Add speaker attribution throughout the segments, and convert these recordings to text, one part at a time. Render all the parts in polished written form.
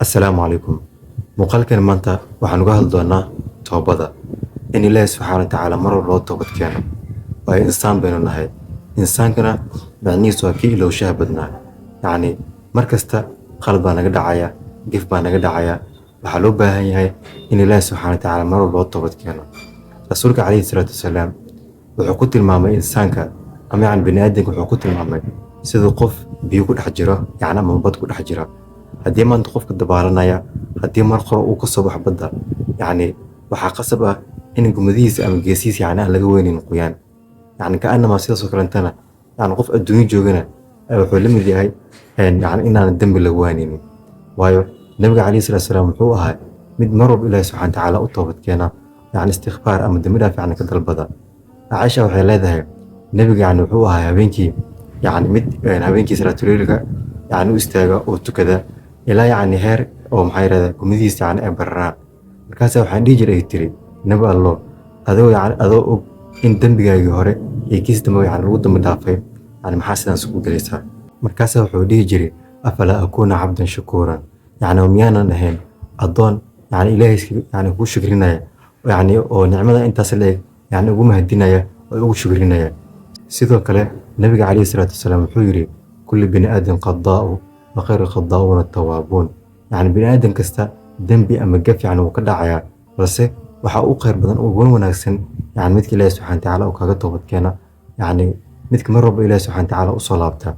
Speaker 1: Assalaamu calaykum. Muuqaalkan maanta waxaan uga hadli doonaa toobada. In Ilaahay subxaanahu wa tacaala mar walba loo toobad keeno. Waayo insaan baynu nahay. Insaankana macnihiisu waa kii ilowshaha badnaa. Yacni mar kasta qalad baa naga dhacaya, gif baa naga dhacaya. Waxaa loo baahan yahay in Ilaahay subxaanahu wa tacaala mar walba loo toobad keeno. Rasuulka calayhi salaatu wasalaam wuxuu ku tilmaamay insaanka ama yacni bini'aadamka wuxuu ku tilmaamay siduu qof biyo ku dhex jiro yacni ama bad ku dhex jiro. haddii maanta qofka dabaalanaya haddii mar qoro uu ka soo baxo badda yacni waxaa qasab ah in gumadihiisa ama geesihiisa yacni aan laga weynin qoyaan yacni ka'annama sidaas oo kalentana yacni qof adduunyo joogana wuxuu la mid yahay yacni inaan dembi lagu waaninin waayo nabiga calayhi salaatu wasalaam wuxuu ahaa mid mar walba ilaahay subxaana tacaala u toobad keena yacni istikfaar ama dembi dhaaf yacni ka dalbada Caaisha waxay leedahay nabiga yacni wuxuu ahaa habeenkii yacni mid habeenkii salaatuleylka yacni u istaaga oo tukada ilaa yacni heer oo maxay yiraahdaa gumadihiisa yacni ay bararaan markaas waxaan dhihi jiray tiri nabi allo adoo og in dembigaagii hore iyo kiis dambe yacni lagu dambi dhaafay yacni maxaa sidaas ugu gelaysaa markaas wuxuu dhihi jiray afala akuuna cabdan shakuuran yacni miyaanan ahayn addoon yacni ilaahay yacni ku shukrinaya yacni oo nicmada intaas leeg yacni ugu mahadinaya oo ugu shukrinaya sidoo kale nabiga calayhi salaatu wasalaam wuxuu yiri kulli bini aadam qadaa'u wa khayru qadaa'uuna tawaabuun yacni bini aadam kasta dembi ama gaf yacni wuu ka dhacayaa balse waxaa u khayr badan oo wanaagsan yacni midka ilaahay subxaana tacaala uu kaga toobad keena yacni midka mar walba ilaahay subxaana tacaala u soo laabta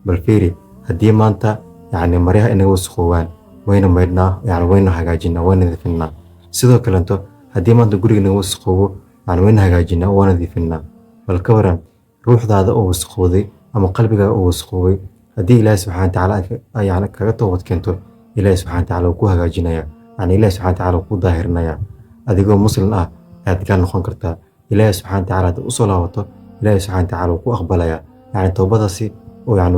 Speaker 1: bal fiiri haddii maanta yacni maryaha inaga wasakhoowaan wayna maydhnaa yacni wayna hagaajinaa wayna nadiifinaa sidoo kalento haddii maanta guriga naga wasakhoowo yacni wayna hagaajinaa waa nadiifinaa bal ka waran ruuxdaada oo wasakhowday ama qalbigaaga oo wasakhooway haddii ilaahay subxaana tacaala yacni kaga toobad keento ilaahay subxaana tacaala wuu ku hagaajinaya yacni ilaahay subxaana tacaala wuu ku daahirinaya adigoo muslim ah ayaad kaa noqon kartaa ilaahay subxaana tacaala haddaad u soo laabato ilaahay subxaana tacaala wuu ku aqbalaya yacni toobadaasi oo yacni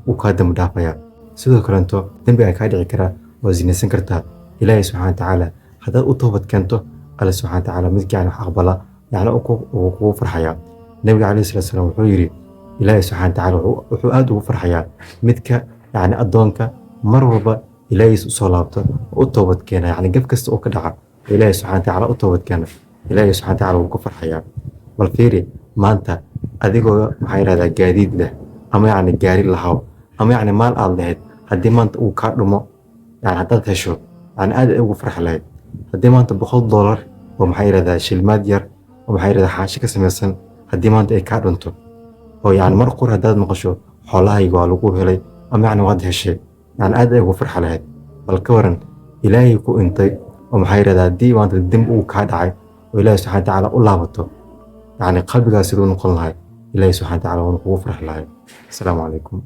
Speaker 1: wuu kaa dambi dhaafaya sidoo kalento dembi ay kaa dhici karaa waa zinaysan kartaa ilaahay subxaana tacaala haddaad u toobad keento alle subxaana tacaala midka yacni wax aqbala yacni wuu kugu farxaya nabiga calayhi salaatu wasalaam wuxuu yiri ilaahay subxaana tacaala wuxuu aad ugu farxayaa midka yacni addoonka mar walba ilaahiis u soo laabto oo u toobad keena yacni gaf kasta oo ka dhaca ilaahay subxaana tacaala u toobad keena ilaahay subxaana tacaala wuu ku farxayaa bal fiiri maanta adigoo maxaa yirahdaa gaadiid leh ama yacni gaari lahaw ama yacni maal aad lahayd haddii maanta uu kaa dhumo yacni haddaad hesho yacni aad ugu farxi lahayd haddii maanta $100 oo maxaa yirahdaa shilmaad yar oo maxaa yirahdaa xaashi ka samaysan haddii maanta ay kaa dhunto oo yacni mar qor haddaad maqasho xoolahayga waa lagu helay ama yacni waad heshay yacni aad ugu farxi lahayd bal ka waran ilaahay ku intay oo maxaa yirahdaa haddii maanta dembi uu kaa dhacay oo ilaahay subxaana tacaala u laabato yacni qalbigaas siduu noqon lahay ilaahay subxaana tacaala wuuna kugu farxi lahay assalaamu calaykum